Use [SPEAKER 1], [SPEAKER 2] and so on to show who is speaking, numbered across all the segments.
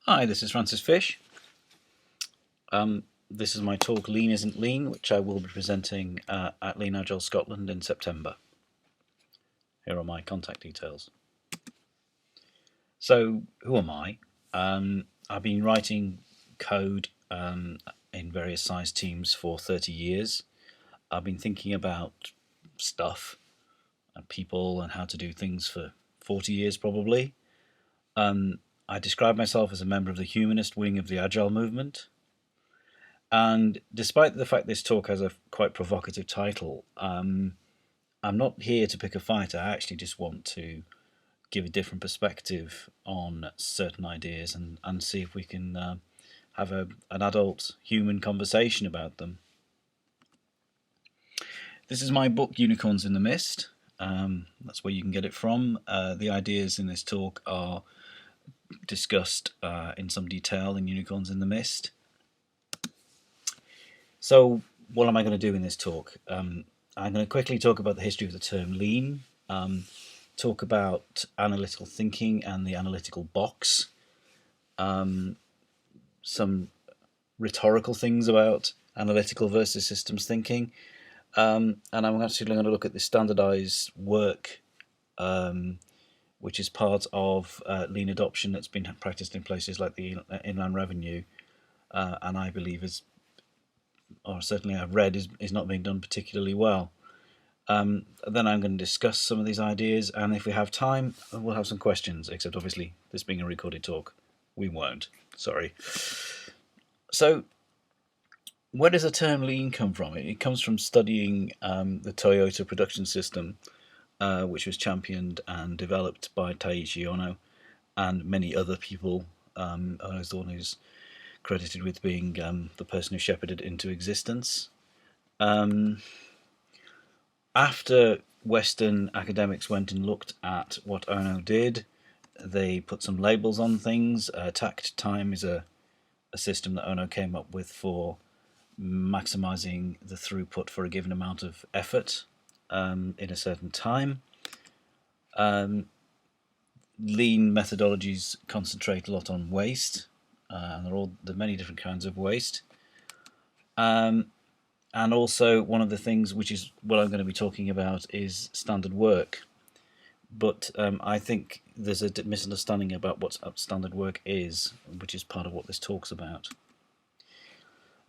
[SPEAKER 1] Hi, this is Francis Fish. This is my talk Lean Isn't Lean, which I will be presenting at Lean Agile Scotland in September. Here are my contact details. So, who am I? I've been writing code in various size teams for 30 years. I've been thinking about stuff and people and how to do things for 40 years probably. I describe myself as a member of the humanist wing of the Agile movement. And despite the fact this talk has a quite provocative title, I'm not here to pick a fight. I actually just want to give a different perspective on certain ideas and see if we can have an adult human conversation about them. This is my book, Unicorns in the Mist. That's where you can get it from. The ideas in this talk are discussed in some detail in Unicorns in the Mist. So what am I going to do in this talk? I'm going to quickly talk about the history of the term lean, talk about analytical thinking and the analytical box, some rhetorical things about analytical versus systems thinking, and I'm actually going to look at the standardized work, which is part of lean adoption that's been practiced in places like the Inland Revenue, and I believe or certainly I've read, is not being done particularly well. Then I'm going to discuss some of these ideas, and if we have time, we'll have some questions, except obviously, this being a recorded talk, we won't. Sorry. So, where does the term lean come from? It comes from studying the Toyota production system, which was championed and developed by Taiichi Ohno and many other people. Ohno's the one who's credited with being the person who shepherded it into existence. After Western academics went and looked at what Ohno did, they put some labels on things. Takt time is a system that Ohno came up with for maximizing the throughput for a given amount of effort in a certain time. Lean methodologies concentrate a lot on waste, and there are many different kinds of waste. And also, one of the things, which is what I'm going to be talking about, is standard work. But I think there's a misunderstanding about what standard work is, which is part of what this talk's about.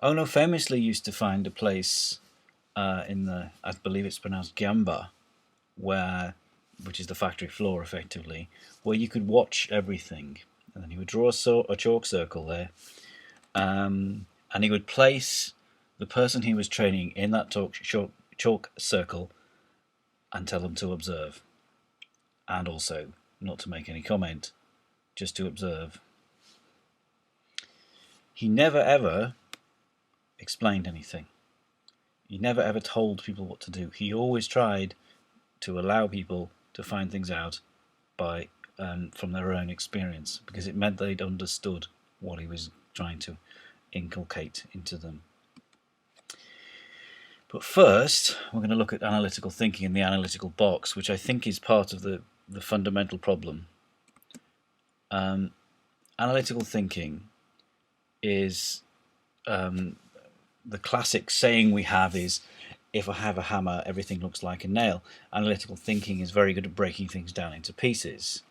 [SPEAKER 1] Ohno famously used to find a place in the, I believe it's pronounced Gyamba, which is the factory floor effectively, where you could watch everything. And then he would draw a chalk circle there, and he would place the person he was training in that chalk circle and tell them to observe. And also not to make any comment, just to observe. He never ever explained anything. He never ever told people what to do. He always tried to allow people to find things out from their own experience, because it meant they'd understood what he was trying to inculcate into them. But first, we're going to look at analytical thinking and the analytical box, which I think is part of the fundamental problem. Analytical thinking is the classic saying we have is, if I have a hammer, everything looks like a nail. Analytical thinking is very good at breaking things down into pieces.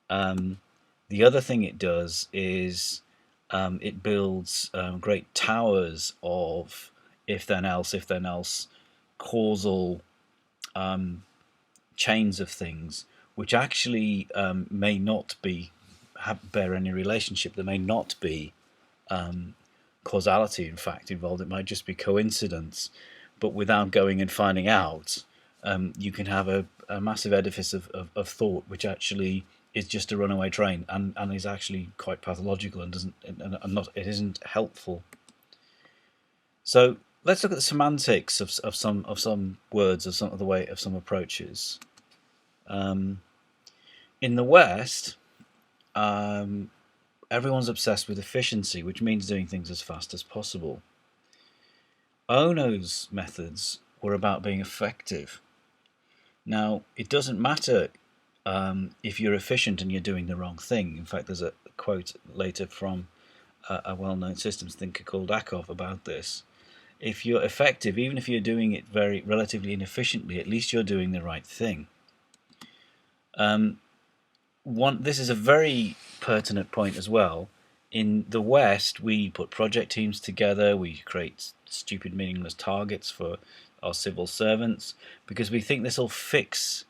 [SPEAKER 1] The other thing it does is it builds great towers of if then else, causal chains of things, which actually may not bear any relationship. There may not be causality, in fact, involved. It might just be coincidence. But without going and finding out, you can have a massive edifice of thought, which actually is just a runaway train, and is actually quite pathological and it isn't helpful. So let's look at the semantics of some words, of some approaches. In the West, everyone's obsessed with efficiency, which means doing things as fast as possible. Ohno's methods were about being effective. Now, it doesn't matter if you're efficient and you're doing the wrong thing. In fact, there's a quote later from a well-known systems thinker called Akov about this. If you're effective, even if you're doing it very relatively inefficiently, at least you're doing the right thing. This is a very pertinent point as well. In the West, we put project teams together, we create stupid, meaningless targets for our civil servants because we think this will fix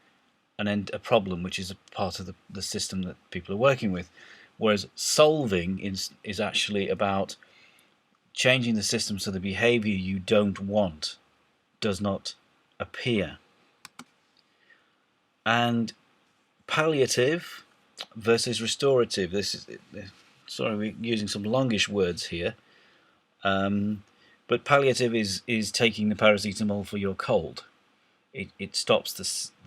[SPEAKER 1] a problem which is a part of the system that people are working with. Whereas solving is actually about changing the system so the behavior you don't want does not appear. And palliative versus restorative. This is, sorry, we're using some longish words here. But palliative is taking the paracetamol for your cold. It stops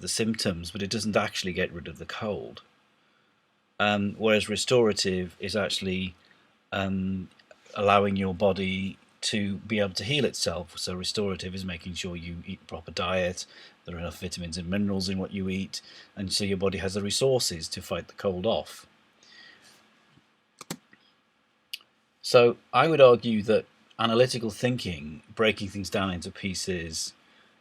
[SPEAKER 1] the symptoms, but it doesn't actually get rid of the cold. Whereas restorative is actually allowing your body to be able to heal itself. So restorative is making sure you eat a proper diet, there are enough vitamins and minerals in what you eat, and so your body has the resources to fight the cold off. So I would argue that analytical thinking, breaking things down into pieces,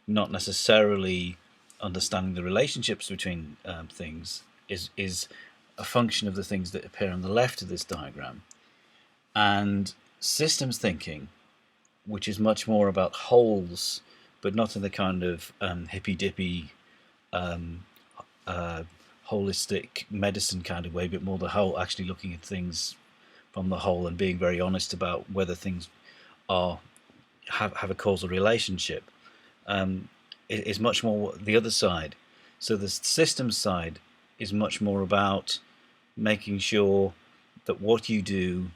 [SPEAKER 1] not necessarily understanding the relationships between things, is a function of the things that appear on the left of this diagram. And systems thinking, which is much more about wholes, but not in the kind of hippy-dippy, holistic medicine kind of way, but more the whole, actually looking at things from the whole and being very honest about whether things have a causal relationship. It is much more the other side. So the systems side is much more about making sure that what you do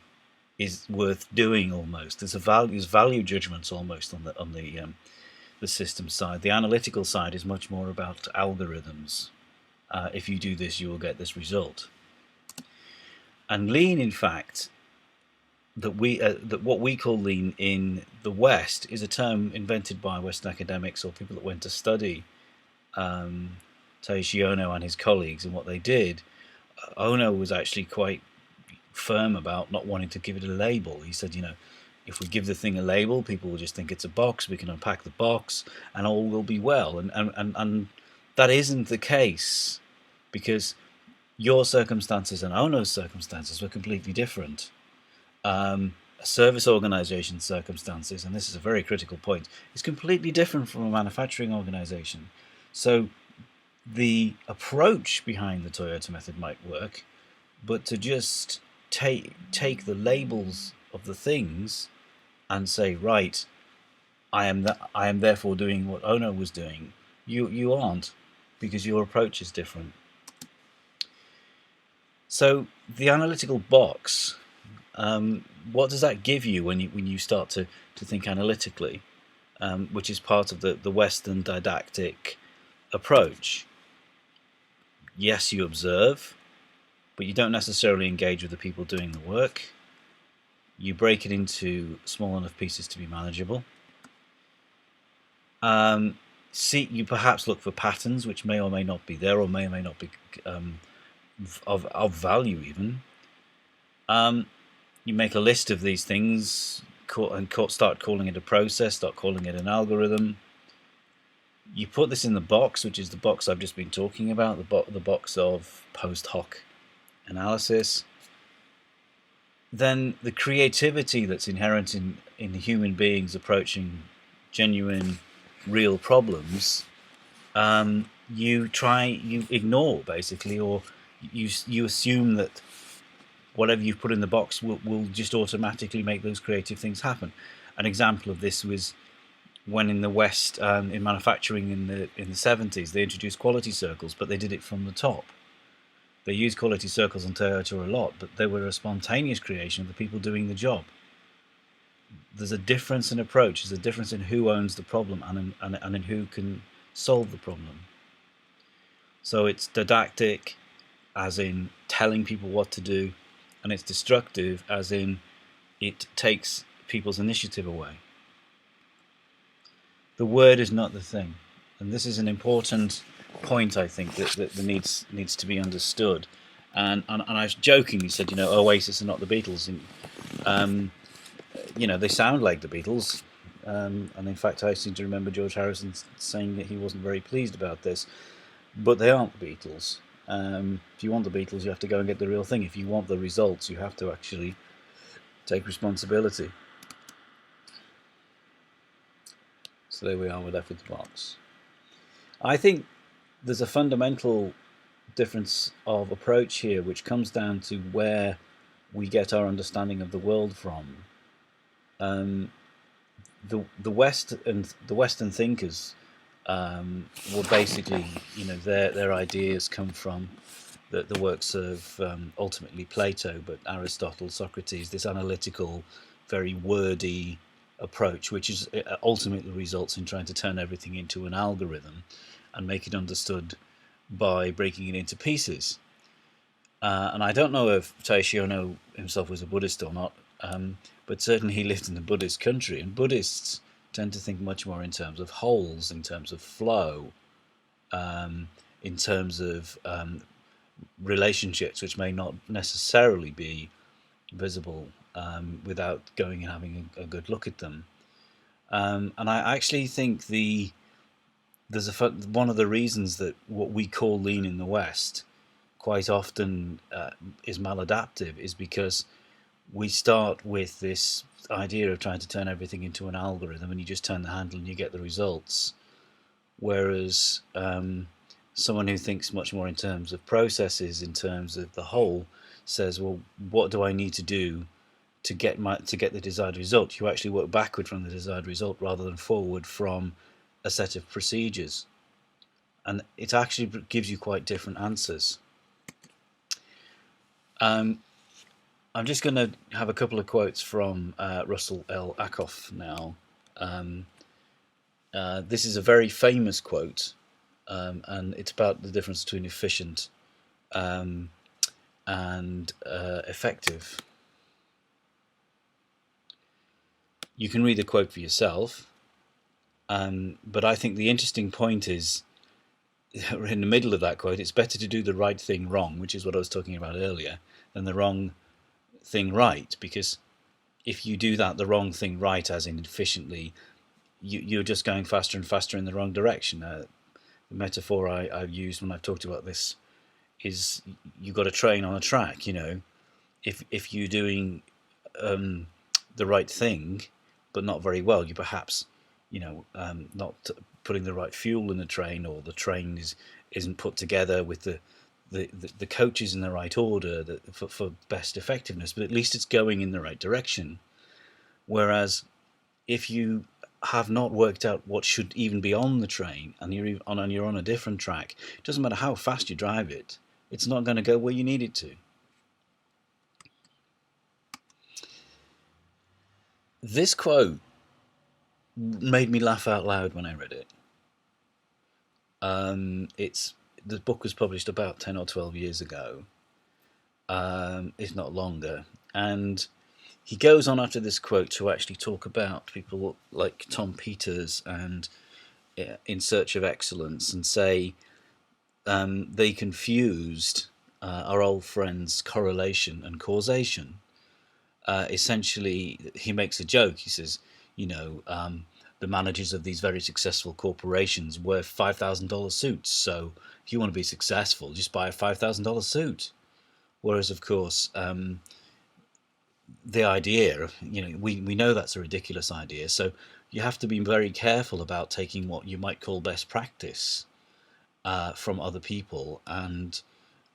[SPEAKER 1] is worth doing. Almost there's value judgments almost on the system side. The analytical side is much more about algorithms. If you do this, you will get this result. And lean, in fact, that what we call lean in the West is a term invented by Western academics or people that went to study Taishi Ono and his colleagues and what they did. Ono was actually quite firm about not wanting to give it a label. He said, if we give the thing a label, people will just think it's a box. We can unpack the box and all will be well. And that isn't the case, because your circumstances and Ono's circumstances were completely different. A service organization's circumstances, and this is a very critical point, is completely different from a manufacturing organization. So the approach behind the Toyota method might work, but to just take the labels of the things and say, right, I am therefore doing what Ono was doing, you aren't, because your approach is different. So the analytical box, what does that give you when you start to think analytically, which is part of the Western didactic approach? Yes, you observe, but you don't necessarily engage with the people doing the work. You break it into small enough pieces to be manageable. You perhaps look for patterns which may or may not be there, or may not be of value even. You make a list of these things and start calling it a process, start calling it an algorithm. You put this in the box, which is the box I've just been talking about, the box of post hoc analysis. Then the creativity that's inherent in human beings approaching genuine, real problems, you ignore basically, or you assume that whatever you've put in the box will just automatically make those creative things happen. An example of this was when in the West, in manufacturing in the 70s, they introduced quality circles, but they did it from the top. They used quality circles on Toyota a lot, but they were a spontaneous creation of the people doing the job. There's a difference in approach. There's a difference in who owns the problem and in who can solve the problem. So it's didactic, as in telling people what to do, and it's destructive, as in it takes people's initiative away. The word is not the thing, and this is an important point, I think, that needs to be understood. and I jokingly said, Oasis are not the Beatles. And, they sound like the Beatles. And in fact, I seem to remember George Harrison saying that he wasn't very pleased about this. But they aren't the Beatles. If you want the Beatles, you have to go and get the real thing. If you want the results, you have to actually take responsibility. So there we are, we're left with the box. I think there's a fundamental difference of approach here, which comes down to where we get our understanding of the world from. The West and the Western thinkers were basically, their ideas come from the works of ultimately Plato, but Aristotle, Socrates, this analytical, very wordy approach, which is ultimately results in trying to turn everything into an algorithm and make it understood by breaking it into pieces. And I don't know if Taishio Ono himself was a Buddhist or not, but certainly he lived in a Buddhist country, and Buddhists tend to think much more in terms of wholes, in terms of flow, in terms of relationships which may not necessarily be visible without going and having a good look at them. And I actually think one of the reasons that what we call lean in the West quite often is maladaptive is because we start with this idea of trying to turn everything into an algorithm, and you just turn the handle and you get the results. Whereas someone who thinks much more in terms of processes, in terms of the whole, says, well, what do I need to do to get the desired result? You actually work backward from the desired result rather than forward from a set of procedures, and it actually gives you quite different answers. I'm just going to have a couple of quotes from Russell L. Ackoff now. This is a very famous quote, and it's about the difference between efficient and effective. You can read the quote for yourself, but I think the interesting point is, in the middle of that quote, it's better to do the right thing wrong, which is what I was talking about earlier, than the wrong thing right, because if you do the wrong thing right, as in efficiently, you're just going faster and faster in the wrong direction. The metaphor I've used when I've talked about this is you've got a train on a track. If you're doing the right thing but not very well, you perhaps not putting the right fuel in the train, or the train isn't put together with the coaches in the right order for best effectiveness, but at least it's going in the right direction. Whereas if you have not worked out what should even be on the train, and you're on a different track, it doesn't matter how fast you drive it, it's not going to go where you need it to. This quote made me laugh out loud when I read it. The book was published about 10 or 12 years ago, if not longer, and he goes on after this quote to actually talk about people like Tom Peters and In Search of Excellence, and say they confused our old friends correlation and causation. Essentially, he makes a joke. He says, the managers of these very successful corporations wear $5,000 suits. So if you want to be successful, just buy a $5,000 suit. Whereas, of course, the idea, we know that's a ridiculous idea. So you have to be very careful about taking what you might call best practice from other people and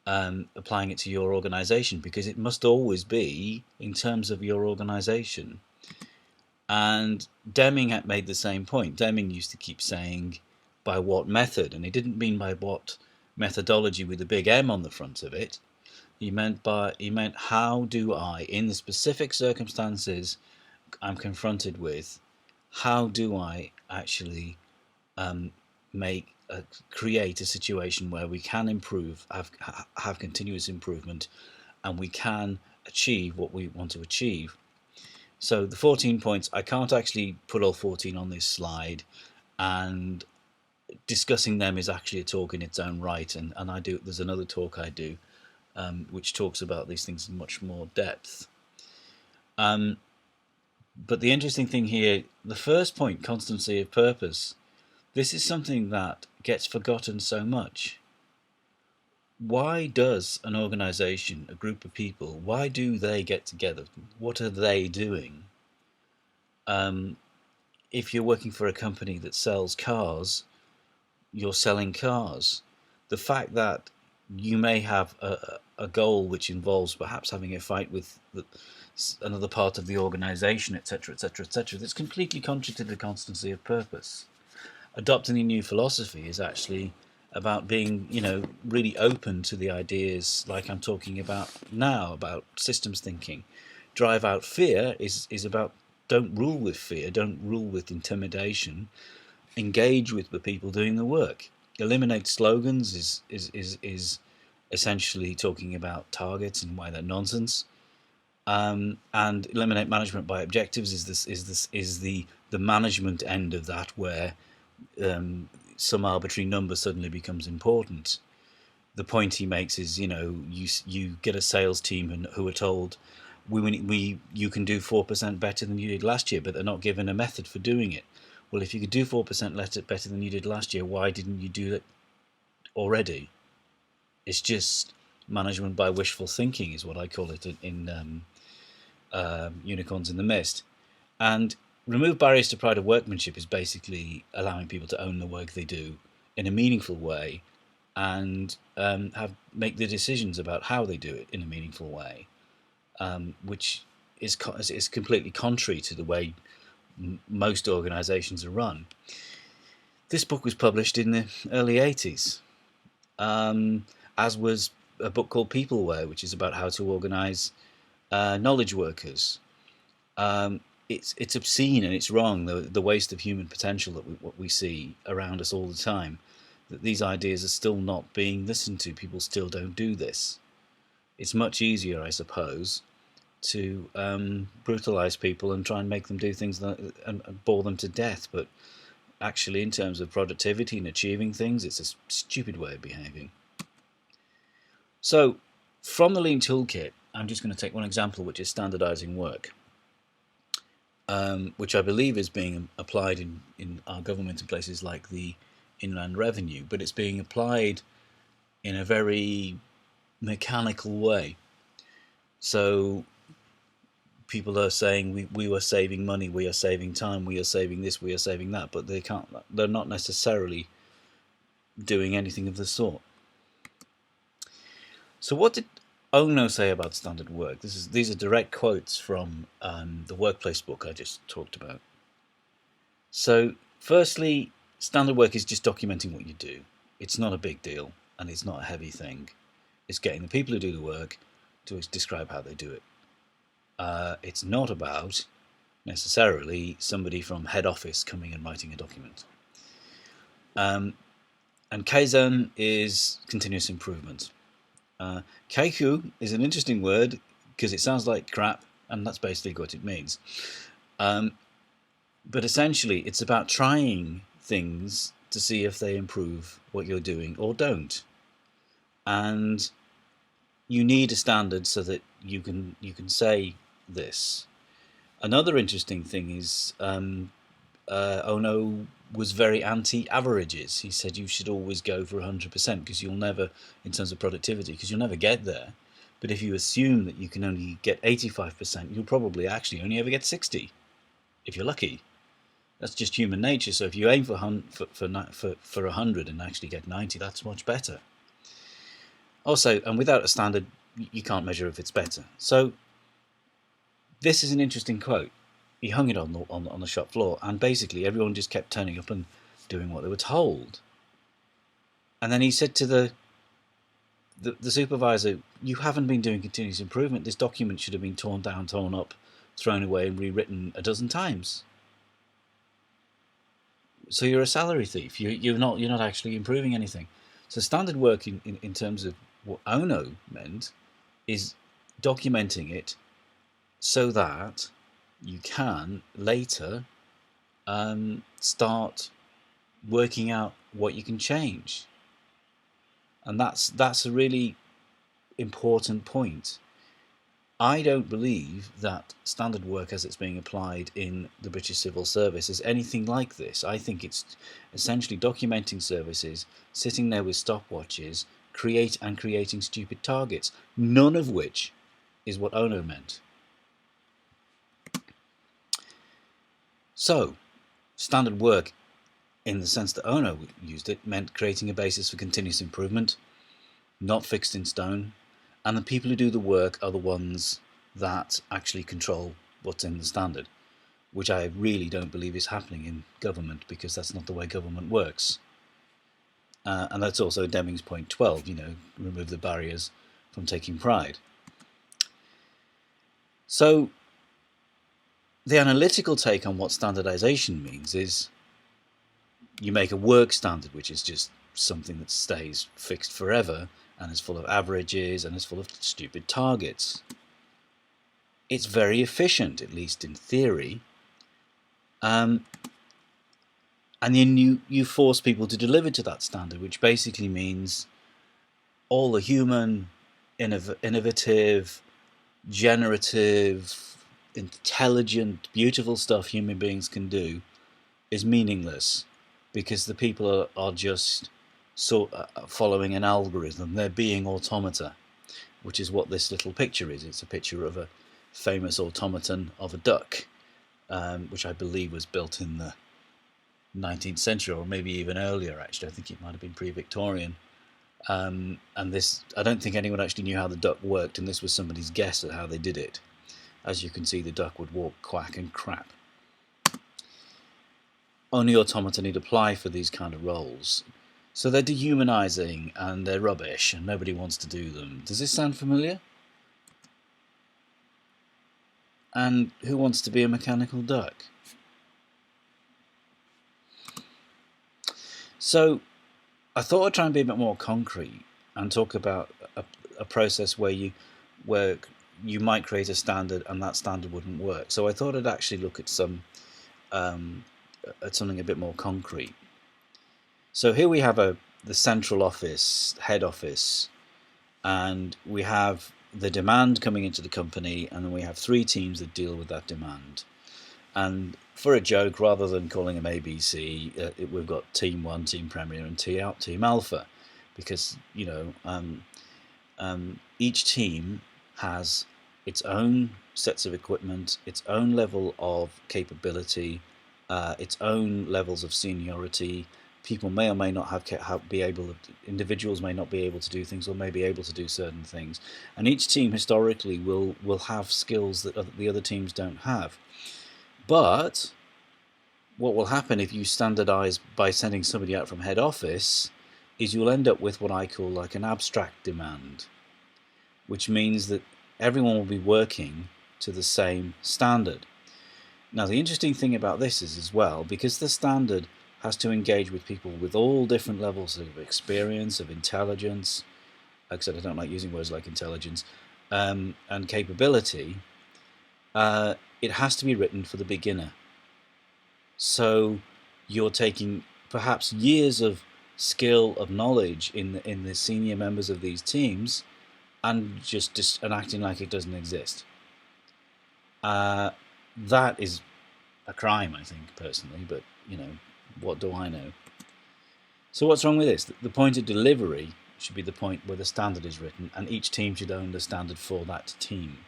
[SPEAKER 1] applying it to your organization, because it must always be in terms of your organization. And Deming had made the same point. Deming used to keep saying, by what method? And he didn't mean by what methodology with a big M on the front of it. He meant how do I, in the specific circumstances I'm confronted with, how do I actually create a situation where we can improve, have continuous improvement, and we can achieve what we want to achieve. So the 14 points, I can't actually put all 14 on this slide, and discussing them is actually a talk in its own right, and there's another talk I do which talks about these things in much more depth. Um, but the interesting thing here, the first point, constancy of purpose, this is something that gets forgotten so much. Why does an organization, a group of people, why do they get together? What are they doing? If you're working for a company that sells cars, you're selling cars. The fact that you may have a goal which involves perhaps having a fight with another part of the organization, etc., etc., etc., that's completely contrary to the constancy of purpose. Adopting a new philosophy is actually about being, really open to the ideas like I'm talking about now, about systems thinking. Drive out fear is about don't rule with fear, don't rule with intimidation, engage with the people doing the work. Eliminate slogans is essentially talking about targets and why they're nonsense. And eliminate management by objectives is the management end of that, where some arbitrary number suddenly becomes important. The point he makes is, you get a sales team who are told, you can do 4% better than you did last year, but they're not given a method for doing it. Well, if you could do 4% better than you did last year, why didn't you do it already? It's just management by wishful thinking, is what I call it in Unicorns in the Mist. And remove barriers to pride of workmanship is basically allowing people to own the work they do in a meaningful way, and make the decisions about how they do it in a meaningful way, which is completely contrary to the way most organisations are run. This book was published in the early 80s, as was a book called Peopleware, which is about how to organise knowledge workers. It's obscene and it's wrong, the waste of human potential that what we see around us all the time, that these ideas are still not being listened to. People still don't do this. It's much easier, I suppose, to brutalize people and try and make them do things and bore them to death. But actually, in terms of productivity and achieving things, it's a stupid way of behaving. So, from the Lean Toolkit, I'm just going to take one example, which is standardizing work, which I believe is being applied in our government in places like the Inland Revenue, but it's being applied in a very mechanical way. So people are saying we are saving money, we are saving time, we are saving this, we are saving that, but they're not necessarily doing anything of the sort. So what did Ono say about standard work? These are direct quotes from the workplace book I just talked about. So firstly, standard work is just documenting what you do. It's not a big deal, and it's not a heavy thing. It's getting the people who do the work to describe how they do it. It's not about necessarily somebody from head office coming and writing a document. And Kaizen is continuous improvement. Kaiku is an interesting word because it sounds like crap, and that's basically what it means. But essentially, it's about trying things to see if they improve what you're doing or don't. And you need a standard so that you can say this. Another interesting thing is Ono was very anti-averages. He said you should always go for 100% because you'll never, in terms of productivity, because you'll never get there. But if you assume that you can only get 85%, you'll probably actually only ever get 60, if you're lucky. That's just human nature. So if you aim for 100 and actually get 90, that's much better. Also, and without a standard, you can't measure if it's better. So this is an interesting quote. He hung it on the shop floor, and basically everyone just kept turning up and doing what they were told. And then he said to the supervisor, "You haven't been doing continuous improvement. This document should have been torn down, torn up, thrown away, and rewritten a dozen times. So you're a salary thief. You're not actually improving anything." So standard work in terms of what Ono meant is documenting it so that you can later start working out what you can change. And that's a really important point. I don't believe that standard work as it's being applied in the British Civil Service is anything like this. I think it's essentially documenting services, sitting there with stopwatches, creating stupid targets, none of which is what Ono meant. So, standard work, in the sense that Ono used it, meant creating a basis for continuous improvement, not fixed in stone, and the people who do the work are the ones that actually control what's in the standard, which I really don't believe is happening in government, because that's not the way government works. And that's also Deming's point 12, remove the barriers from taking pride. So the analytical take on what standardization means is you make a work standard, which is just something that stays fixed forever and is full of averages and is full of stupid targets. It's very efficient, at least in theory. And then you force people to deliver to that standard, which basically means all the human, innovative, generative, intelligent, beautiful stuff human beings can do is meaningless, because the people are just following an algorithm. They're being automata, which is what this little picture is. It's a picture of a famous automaton of a duck, which I believe was built in the 19th century, or maybe even earlier, actually. I think it might have been pre-Victorian. And this, I don't think anyone actually knew how the duck worked, and this was somebody's guess at how they did it. As you can see, the duck would walk, quack, and crap. Only automata need apply for these kind of roles. So they're dehumanizing and they're rubbish and nobody wants to do them. Does this sound familiar? And who wants to be a mechanical duck? So I thought I'd try and be a bit more concrete and talk about a process where you might create a standard and that standard wouldn't work. So I thought I'd actually look at something a bit more concrete. So here we have the central office, head office, and we have the demand coming into the company, and then we have 3 teams that deal with that demand. And for a joke, rather than calling them ABC, we've got Team 1, Team Premier, and Team Alpha, because each team has its own sets of equipment, its own level of capability, its own levels of seniority. People may or may not individuals may not be able to do things, or may be able to do certain things. And each team historically will have skills that the other teams don't have. But what will happen if you standardize by sending somebody out from head office is you'll end up with what I call like an abstract demand, which means that everyone will be working to the same standard. Now, the interesting thing about this is, as well, because the standard has to engage with people with all different levels of experience, of intelligence, like I said, I don't like using words like intelligence, and capability, it has to be written for the beginner. So you're taking perhaps years of skill, of knowledge in the senior members of these teams, and just acting like it doesn't exist. That is a crime, I think, personally, but, what do I know? So what's wrong with this? The point of delivery should be the point where the standard is written, and each team should own the standard for that team.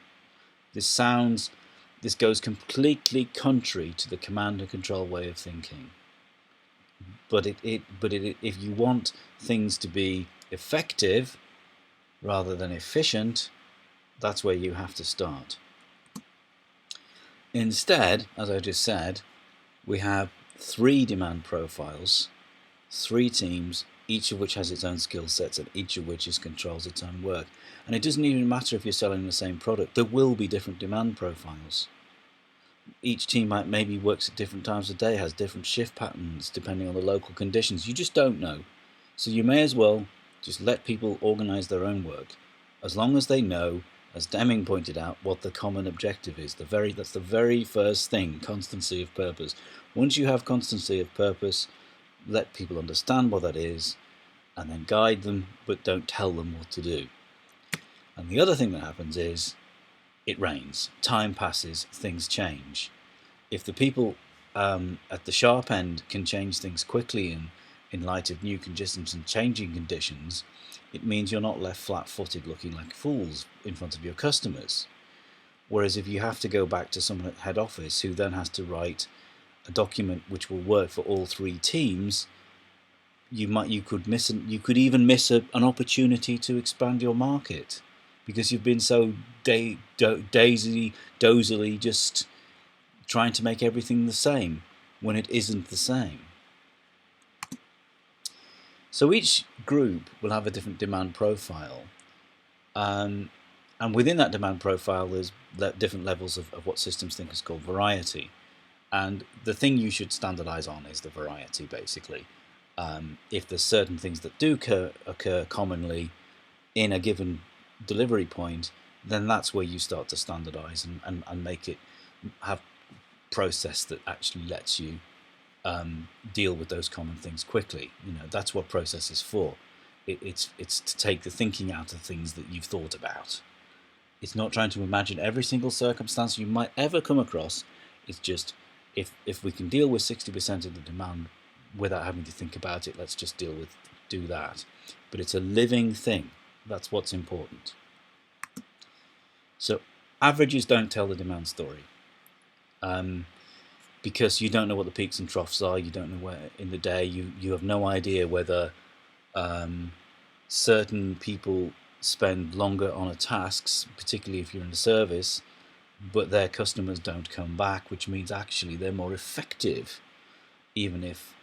[SPEAKER 1] This goes completely contrary to the command and control way of thinking. But if you want things to be effective rather than efficient, that's where you have to start. Instead, as I just said, we have 3 demand profiles, 3 teams, each of which has its own skill sets and each of which controls its own work. And it doesn't even matter if you're selling the same product. There will be different demand profiles. Each team maybe works at different times of day, has different shift patterns depending on the local conditions. You just don't know. So you may as well just let people organize their own work, as long as they know, as Deming pointed out, what the common objective is. That's the very first thing, constancy of purpose. Once you have constancy of purpose, let people understand what that is, and then guide them, but don't tell them what to do. And the other thing that happens is it rains, time passes, things change. If the people at the sharp end can change things quickly in light of new conditions and changing conditions, it means you're not left flat-footed looking like fools in front of your customers. Whereas if you have to go back to someone at head office who then has to write a document which will work for all three teams, you could even miss an opportunity to expand your market because you've been so dozily just trying to make everything the same when it isn't the same. So each group will have a different demand profile, and within that demand profile there's different levels of what systems thinkers call variety. And the thing you should standardize on is the variety, basically. If there's certain things that do occur commonly in a given delivery point, then that's where you start to standardize and make it have process that actually lets you deal with those common things quickly. That's what process is for. It's to take the thinking out of things that you've thought about. It's not trying to imagine every single circumstance you might ever come across. It's just if we can deal with 60% of the demand without having to think about it, let's just do that. But it's a living thing. That's what's important. So averages don't tell the demand story. Because you don't know what the peaks and troughs are, you don't know where in the day, you have no idea whether certain people spend longer on a tasks, particularly if you're in the service, but their customers don't come back, which means actually they're more effective, even if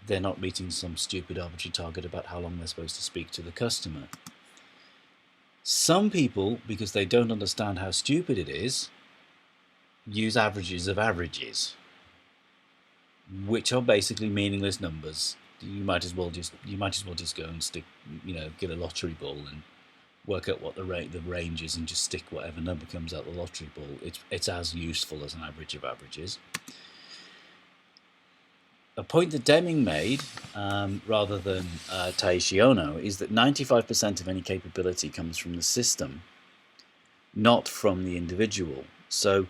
[SPEAKER 1] they're not meeting some stupid arbitrary target about how long they're supposed to speak to the customer. Some people, because they don't understand how stupid it is, use averages of averages, which are basically meaningless numbers. You might as well just go and stick, get a lottery ball and work out what the range is and just stick whatever number comes out the lottery ball. It's as useful as an average of averages. A point that Deming made, rather than Taishi Ono, is that 95% of any capability comes from the system, not from the individual. So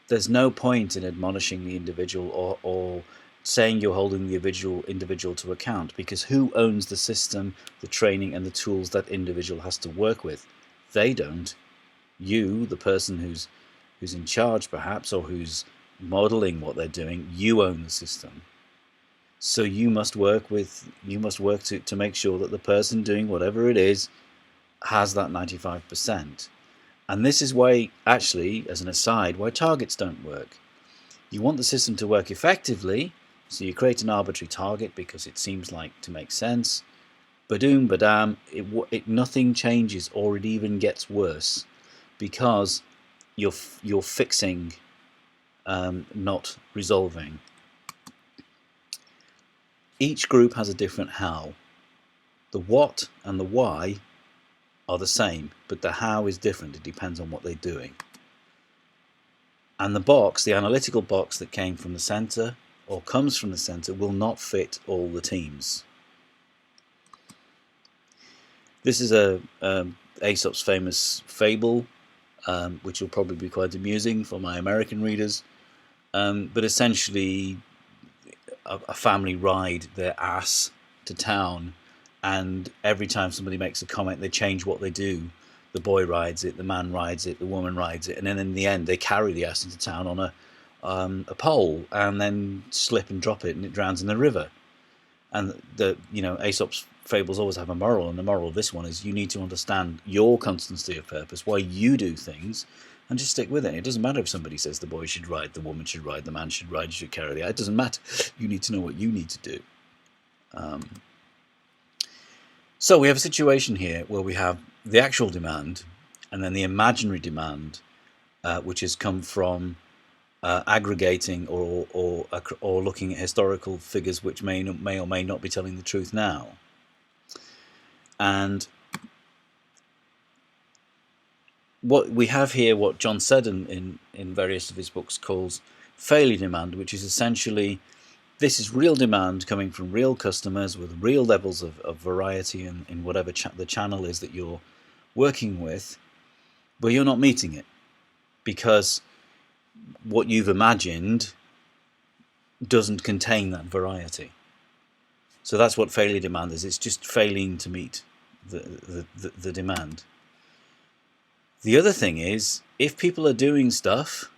[SPEAKER 1] there's no point in admonishing the individual or saying you're holding the individual to account, because who owns the system, the training, and the tools that individual has to work with? They don't. You, the person who's in charge perhaps, or who's modeling what they're doing, you own the system. So you must work to make sure that the person doing whatever it is has that 95%. And this is why, actually, as an aside, why targets don't work. You want the system to work effectively, so you create an arbitrary target because it seems like to make sense. Badoom, badam, nothing changes, or it even gets worse, because you're fixing, not resolving. Each group has a different how. The what and the why are the same, but the how is different. It depends on what they're doing. And the analytical box that came from the center or comes from the center, will not fit all the teams. This is Aesop's famous fable, which will probably be quite amusing for my American readers. But essentially, a family ride their ass to town, and every time somebody makes a comment, they change what they do. The boy rides it, the man rides it, the woman rides it, and then in the end they carry the ass into town on a pole, and then slip and drop it, and it drowns in the river. And Aesop's fables always have a moral, and the moral of this one is you need to understand your constancy of purpose, why you do things, and just stick with it. It doesn't matter if somebody says the boy should ride, the woman should ride, the man should ride, you should carry the ass. It doesn't matter. You need to know what you need to do. So we have a situation here where we have the actual demand and then the imaginary demand, which has come from aggregating or looking at historical figures which may or may not be telling the truth now. And what we have here, what John Seddon in various of his books calls failure demand, which is essentially this is real demand coming from real customers with real levels of variety in whatever the channel is that you're working with, but you're not meeting it because what you've imagined doesn't contain that variety. So that's what failure demand is. It's just failing to meet the demand. The other thing is, if people are doing stuff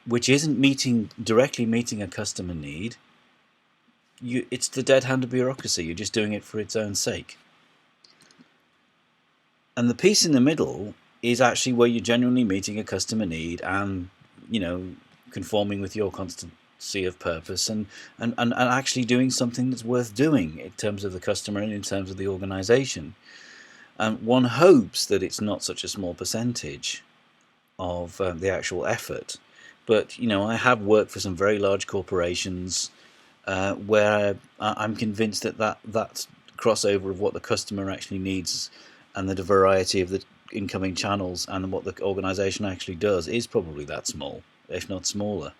[SPEAKER 1] which isn't directly meeting a customer need, it's the dead hand of bureaucracy. You're just doing it for its own sake. And the piece in the middle is actually where you're genuinely meeting a customer need and, conforming with your constancy of purpose and actually doing something that's worth doing in terms of the customer and in terms of the organization. And one hopes that it's not such a small percentage of the actual effort. But, I have worked for some very large corporations where I'm convinced that crossover of what the customer actually needs and the variety of the incoming channels and what the organization actually does is probably that small, if not smaller.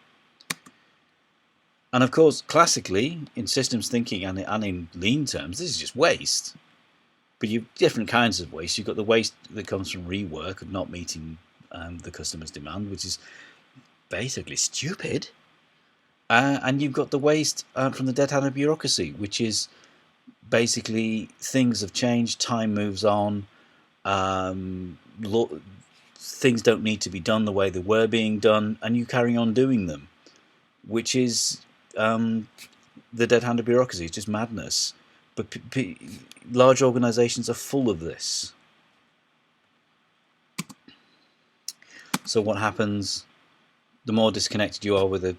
[SPEAKER 1] And of course, classically, in systems thinking and in lean terms, this is just waste. But you've different kinds of waste. You've got the waste that comes from rework and not meeting the customer's demand, which is basically stupid. And you've got the waste from the dead hand of bureaucracy, which is basically things have changed, time moves on, things don't need to be done the way they were being done, and you carry on doing them, which is the dead hand of bureaucracy. It's just madness. But large organizations are full of this. So what happens, the more disconnected you are with the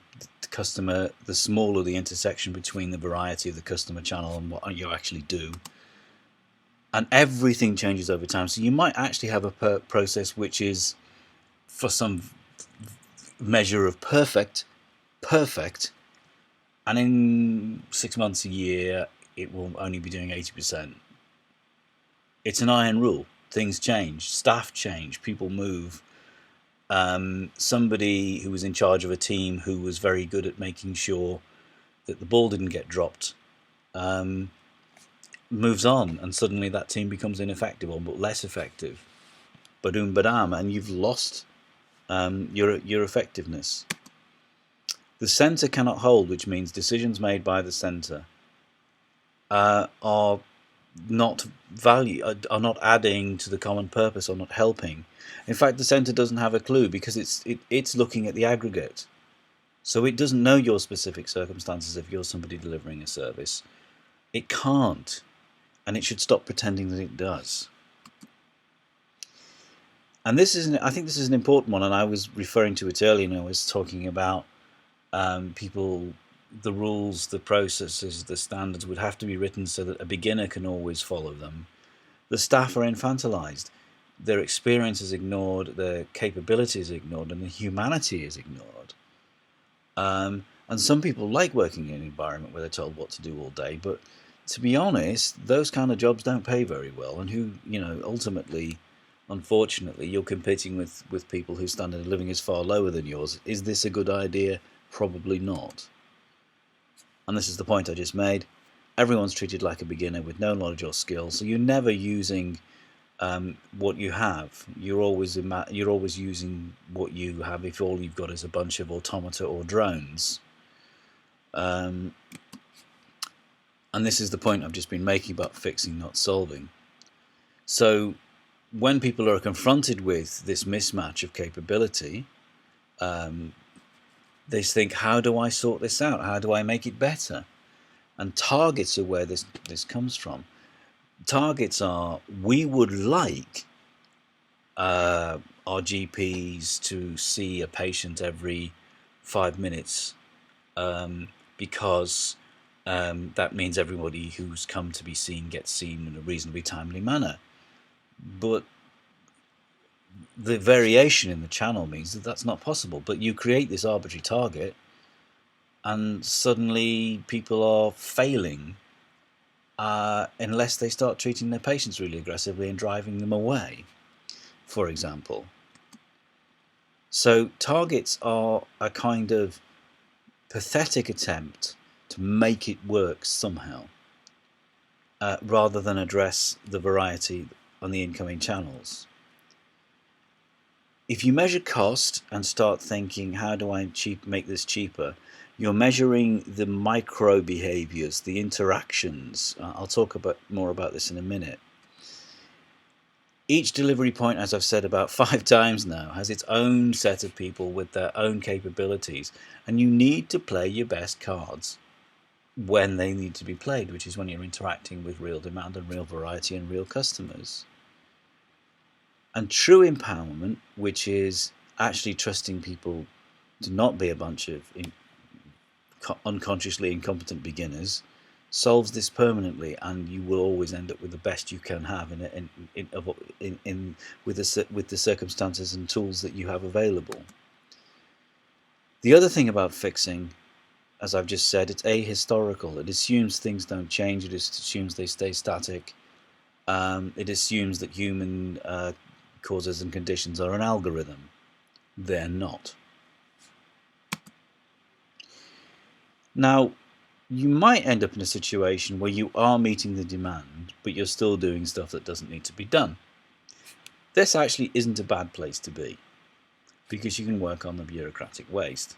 [SPEAKER 1] customer, the smaller the intersection between the variety of the customer channel and what you actually do. And everything changes over time. So you might actually have a process which is, for some measure of perfect, and in 6 months, a year, it will only be doing 80%. It's an iron rule. Things change, staff change, people move. Somebody who was in charge of a team who was very good at making sure that the ball didn't get dropped moves on, and suddenly that team becomes ineffective or less effective. Badoom badam, and you've lost your effectiveness. The centre cannot hold, which means decisions made by the centre are not are not adding to the common purpose or not helping. In fact, the centre doesn't have a clue because it's looking at the aggregate. So it doesn't know your specific circumstances if you're somebody delivering a service. It can't, and it should stop pretending that it does. And I think this is an important one, and I was referring to it earlier, I was talking about people, the rules, the processes, the standards would have to be written so that a beginner can always follow them. The staff are infantilized. Their experience is ignored, their capability is ignored, and the humanity is ignored. And some people like working in an environment where they're told what to do all day, but to be honest, those kind of jobs don't pay very well, and ultimately, unfortunately, you're competing with people whose standard of living is far lower than yours. Is this a good idea? Probably not. And this is the point I just made. Everyone's treated like a beginner with no knowledge or skill, so you're never using what you have. You're always using what you have if all you've got is a bunch of automata or drones. And this is the point I've just been making about fixing, not solving. So when people are confronted with this mismatch of capability, they think, how do I sort this out? How do I make it better? And targets are where this comes from. Targets are, we would like our GPs to see a patient every 5 minutes because that means everybody who's come to be seen gets seen in a reasonably timely manner. But the variation in the channel means that that's not possible. But you create this arbitrary target, and suddenly people are failing unless they start treating their patients really aggressively and driving them away, for example. So targets are a kind of pathetic attempt to make it work somehow, rather than address the variety on the incoming channels. If you measure cost and start thinking, how do I make this cheaper? You're measuring the micro behaviors, the interactions. I'll talk more about this in a minute. Each delivery point, as I've said about 5 times now, has its own set of people with their own capabilities, and you need to play your best cards when they need to be played, which is when you're interacting with real demand and real variety and real customers. And true empowerment, which is actually trusting people to not be a bunch of unconsciously incompetent beginners, solves this permanently, and you will always end up with the best you can have with the circumstances and tools that you have available. The other thing about fixing, as I've just said, it's ahistorical. It assumes things don't change. It assumes they stay static. It assumes that human causes and conditions are an algorithm. They're not. Now, you might end up in a situation where you are meeting the demand, but you're still doing stuff that doesn't need to be done. This actually isn't a bad place to be, because you can work on the bureaucratic waste.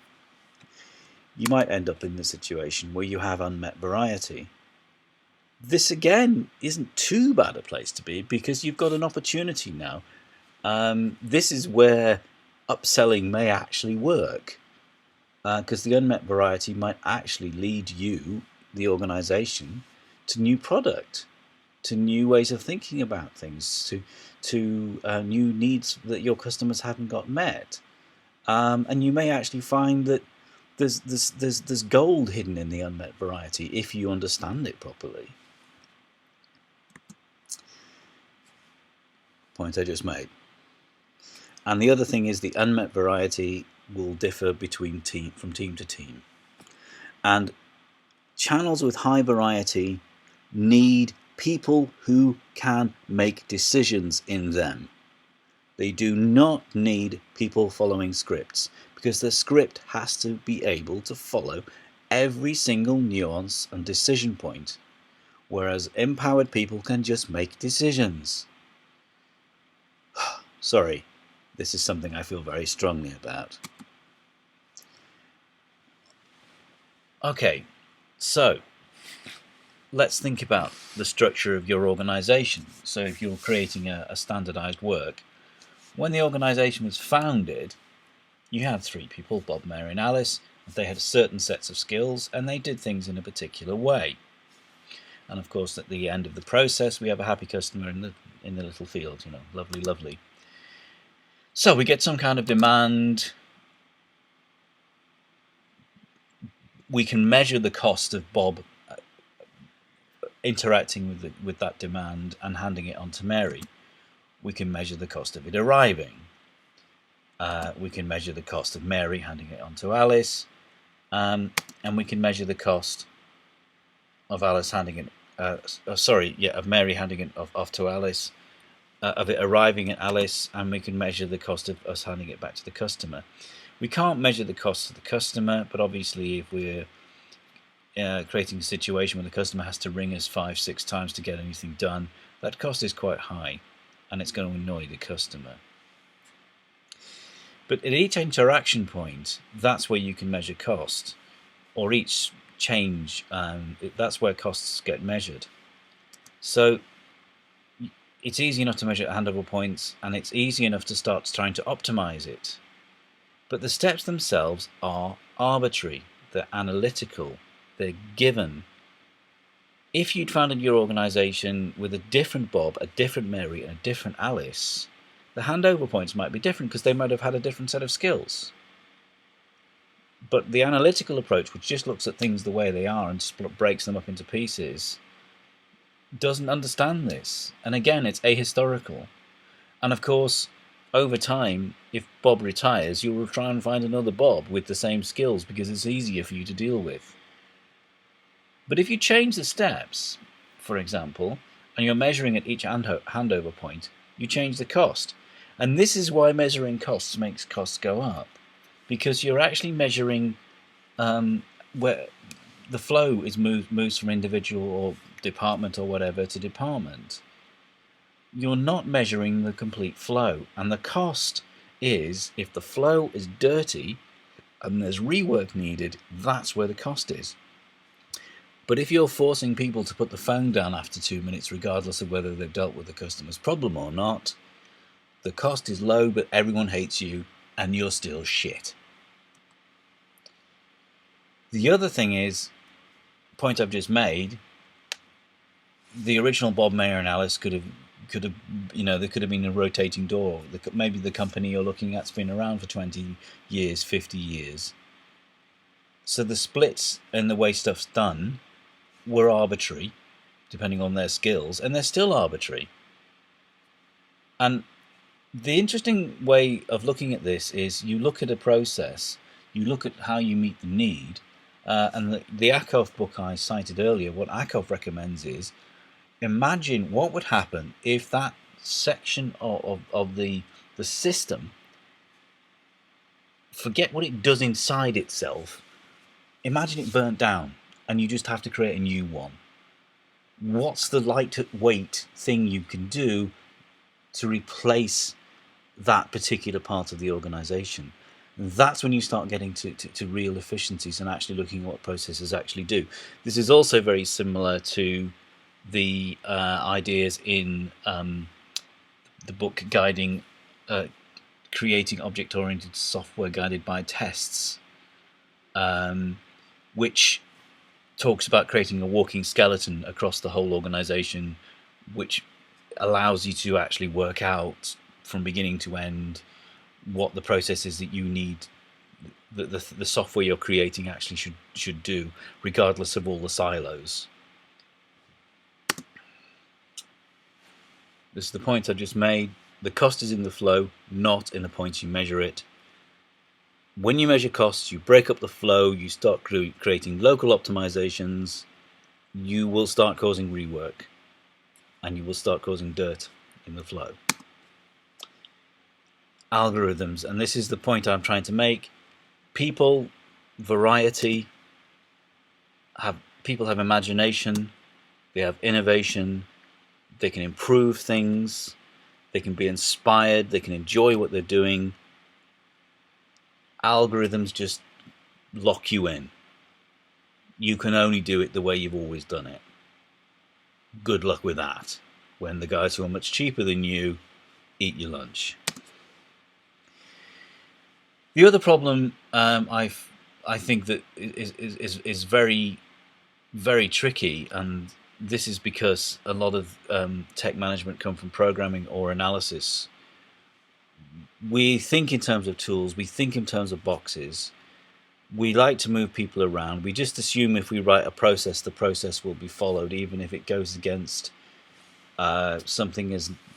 [SPEAKER 1] You might end up in the situation where you have unmet variety. This again isn't too bad a place to be, because you've got an opportunity now. This is where upselling may actually work, because the unmet variety might actually lead you, the organization, to new product, to new ways of thinking about things, to new needs that your customers haven't got met. And you may actually find that there's gold hidden in the unmet variety if you understand it properly. Point I just made. And the other thing is the unmet variety will differ from team to team. And channels with high variety need people who can make decisions in them. They do not need people following scripts, because the script has to be able to follow every single nuance and decision point, whereas empowered people can just make decisions. Sorry, this is something I feel very strongly about. Okay, so let's think about the structure of your organization. So if you're creating a standardized work, when the organization was founded, you had 3 people, Bob, Mary and Alice. They had certain sets of skills and they did things in a particular way. And of course at the end of the process we have a happy customer in the little field, lovely, lovely. So we get some kind of demand. We can measure the cost of Bob interacting with that demand and handing it on to Mary. We can measure the cost of it arriving. We can measure the cost of Mary handing it on to Alice. And we can measure the cost of Alice handing it, of Mary handing it off to Alice, of it arriving at Alice, and we can measure the cost of us handing it back to the customer. We can't measure the cost to the customer, but obviously if we're creating a situation where the customer has to ring us 5-6 times to get anything done, that cost is quite high, and it's going to annoy the customer. But at each interaction point, that's where you can measure cost, or each change, that's where costs get measured. So it's easy enough to measure at handover points, and it's easy enough to start trying to optimize it. But the steps themselves are arbitrary, they're analytical, they're given. If you'd founded your organization with a different Bob, a different Mary, and a different Alice, the handover points might be different because they might have had a different set of skills. But the analytical approach, which just looks at things the way they are and breaks them up into pieces, doesn't understand this. And again, it's ahistorical. And of course, over time, if Bob retires, you'll try and find another Bob with the same skills because it's easier for you to deal with. But if you change the steps, for example, and you're measuring at each handover point, you change the cost. And this is why measuring costs makes costs go up, because you're actually measuring where the flow is moves from individual or department or whatever to department. you're not measuring the complete flow. And the cost is, if the flow is dirty and there's rework needed, that's where the cost is. But if you're forcing people to put the phone down after 2 minutes, regardless of whether they've dealt with the customer's problem or not, the cost is low, but everyone hates you and you're still shit. The other thing is, point I've just made, the original Bob Mayer and Alice could have, there could have been a rotating door. Maybe the company you're looking at's been around for 20 years, 50 years. So the splits and the way stuff's done were arbitrary, depending on their skills, and they're still arbitrary. And the interesting way of looking at this is you look at a process, you look at how you meet the need, and the Ackoff book I cited earlier, what Ackoff recommends is, imagine what would happen if that section of the system, forget what it does inside itself, imagine it burnt down and you just have to create a new one. What's the lightweight thing you can do to replace that particular part of the organization? That's when you start getting to real efficiencies and actually looking at what processes actually do. This is also very similar to the ideas in the book guiding creating object-oriented software guided by tests, which talks about creating a walking skeleton across the whole organization, which allows you to actually work out from beginning to end what the process is that you need, the software you're creating actually should do, regardless of all the silos. This is the point I just made. The cost is in the flow, not in the points you measure it. When you measure costs, you break up the flow, you start creating local optimizations, you will start causing rework, and you will start causing dirt in the flow. Algorithms, and this is the point I'm trying to make. People, variety, people have imagination, they have innovation, they can improve things, they can be inspired, they can enjoy what they're doing. Algorithms just lock you in. You can only do it the way you've always done it. Good luck with that, when the guys who are much cheaper than you eat your lunch. The other problem I think that is very, very tricky, and this is because a lot of tech management come from programming or analysis. We think in terms of tools, we think in terms of boxes. We like to move people around. We just assume if we write a process, the process will be followed, even if it goes against something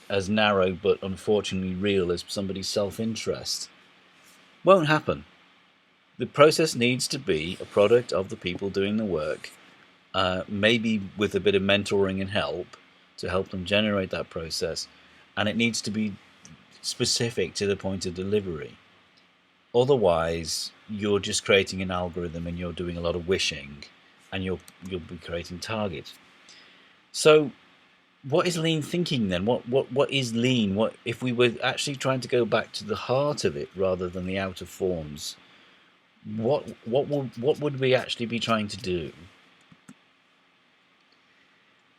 [SPEAKER 1] as narrow but unfortunately real as somebody's self-interest. Won't happen. The process needs to be a product of the people doing the work, maybe with a bit of mentoring and help to help them generate that process, and it needs to be specific to the point of delivery. Otherwise, you're just creating an algorithm and you're doing a lot of wishing, and you'll be creating targets. So, what is lean thinking then? What is lean? What if we were actually trying to go back to the heart of it rather than the outer forms? What would we actually be trying to do?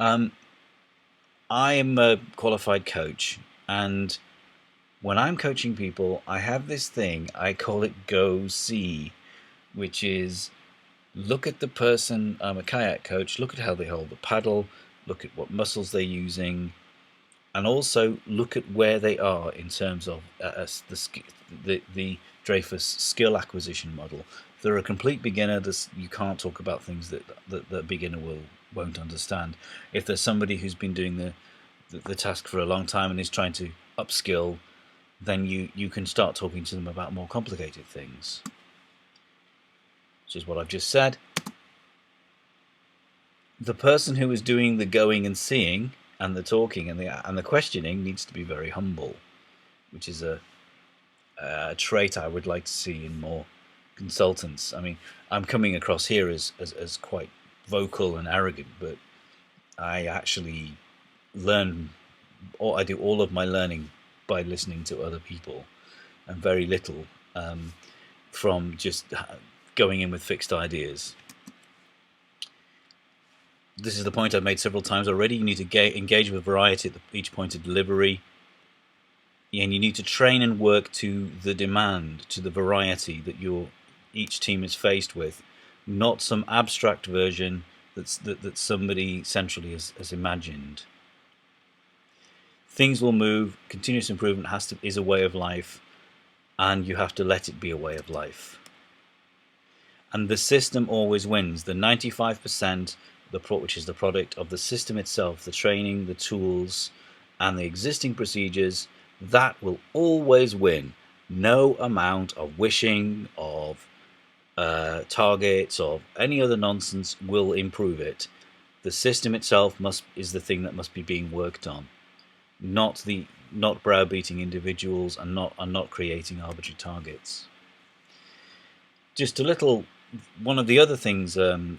[SPEAKER 1] I am a qualified coach, and when I'm coaching people, I have this thing, I call it go see, which is look at the person. I'm a kayak coach, look at how they hold the paddle, look at what muscles they're using, and also look at where they are in terms of the Dreyfus skill acquisition model. If they're a complete beginner, you can't talk about things that the beginner won't understand. If there's somebody who's been doing the task for a long time and is trying to upskill, then you can start talking to them about more complicated things, which is what I've just said. The person who is doing the going and seeing and the talking and the questioning needs to be very humble, which is a trait I would like to see in more consultants. I mean, I'm coming across here as quite vocal and arrogant, but I actually learn or I do all of my learning by listening to other people, and very little from just going in with fixed ideas. This is the point I've made several times already. You need to engage with variety at each point of delivery, and you need to train and work to the demand, to the variety that each team is faced with, not some abstract version that somebody centrally has imagined. Things will move. Continuous improvement is a way of life, and you have to let it be a way of life. And the system always wins. The 95%, which is the product of the system itself, the training, the tools, and the existing procedures, that will always win. No amount of wishing, of targets, of any other nonsense will improve it. The system itself is the thing that must be being worked on, not browbeating individuals, and not creating arbitrary targets. Just a little. One of the other things that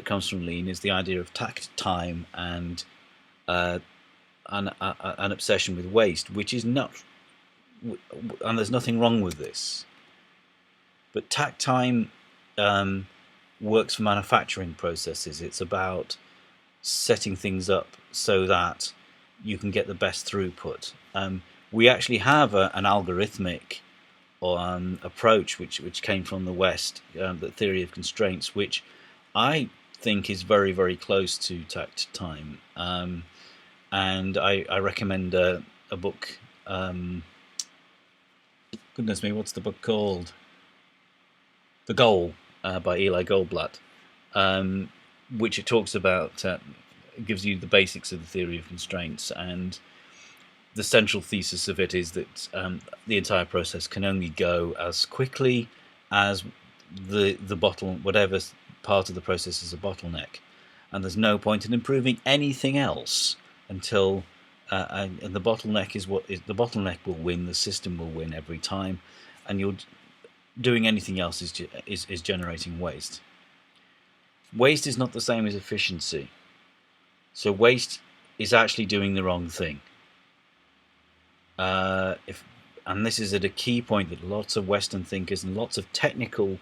[SPEAKER 1] comes from Lean is the idea of tact time and an obsession with waste, which is not, and there's nothing wrong with this. But tact time works for manufacturing processes. It's about setting things up so that you can get the best throughput. We actually have an algorithmic approach which came from the West, the theory of constraints, which I think is very, very close to tact time. And I recommend a book. Goodness me, what's the book called? The Goal by Eli Goldblatt, which it talks about, gives you the basics of the theory of constraints, and the central thesis of it is that the entire process can only go as quickly as the whatever part of the process is a bottleneck, and there's no point in improving anything else until and the bottleneck the bottleneck will win. The system will win every time, and you're doing anything else is generating waste. Waste is not the same as efficiency. So waste is actually doing the wrong thing. And this is at a key point that lots of Western thinkers and lots of technically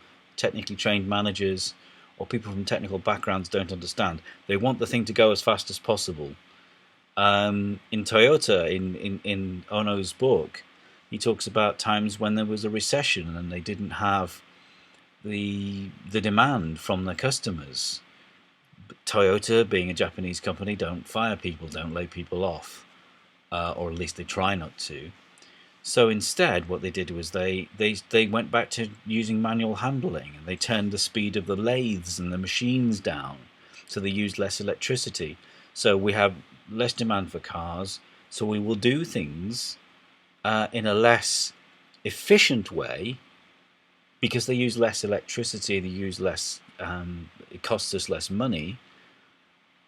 [SPEAKER 1] trained managers or people from technical backgrounds don't understand. They want the thing to go as fast as possible. In Toyota, in Ono's book, he talks about times when there was a recession and they didn't have the demand from their customers. But Toyota, being a Japanese company, don't fire people, don't lay people off, or at least they try not to. So instead, what they did was they went back to using manual handling, and they turned the speed of the lathes and the machines down, so they used less electricity. So we have less demand for cars, so we will do things in a less efficient way because they use less electricity, they use less, it costs us less money,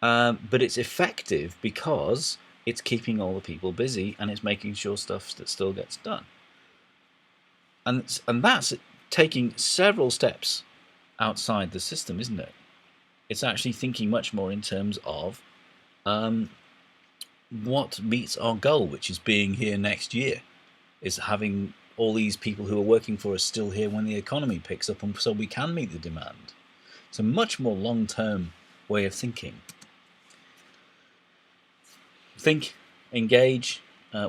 [SPEAKER 1] but it's effective because it's keeping all the people busy and it's making sure stuff that still gets done. And that's taking several steps outside the system, isn't it? It's actually thinking much more in terms of what meets our goal, which is being here next year, is having all these people who are working for us still here when the economy picks up, and so we can meet the demand. It's a much more long-term way of thinking. Think, engage,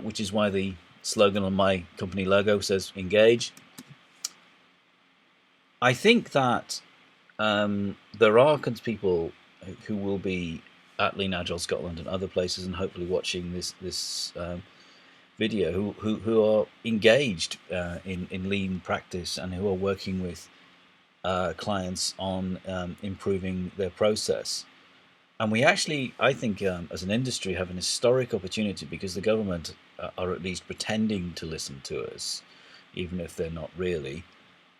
[SPEAKER 1] which is why the slogan on my company logo says engage. I think that there are people who will be at Lean Agile Scotland and other places, and hopefully watching this video, who are engaged in Lean practice and who are working with clients on improving their process. And we actually, I think, as an industry, have an historic opportunity, because the government are at least pretending to listen to us, even if they're not really,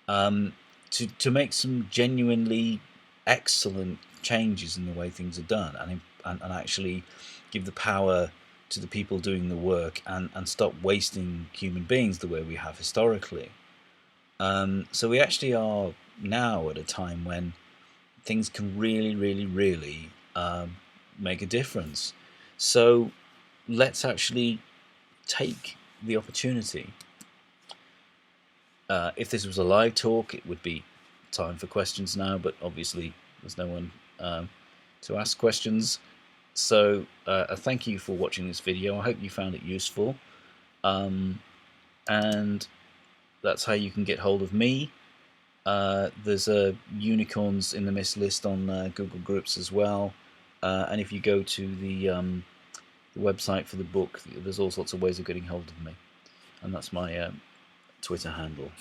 [SPEAKER 1] to make some genuinely excellent changes in the way things are done, and actually give the power to the people doing the work, and stop wasting human beings the way we have historically. So we actually are now at a time when things can really, really, really make a difference. So let's actually take the opportunity. If this was a live talk, it would be time for questions now, but obviously there's no one to ask questions. So thank you for watching this video. I hope you found it useful. And that's how you can get hold of me. There's a Unicorns in the Mist list on Google Groups as well. And if you go to the website for the book, there's all sorts of ways of getting hold of me. And that's my Twitter handle.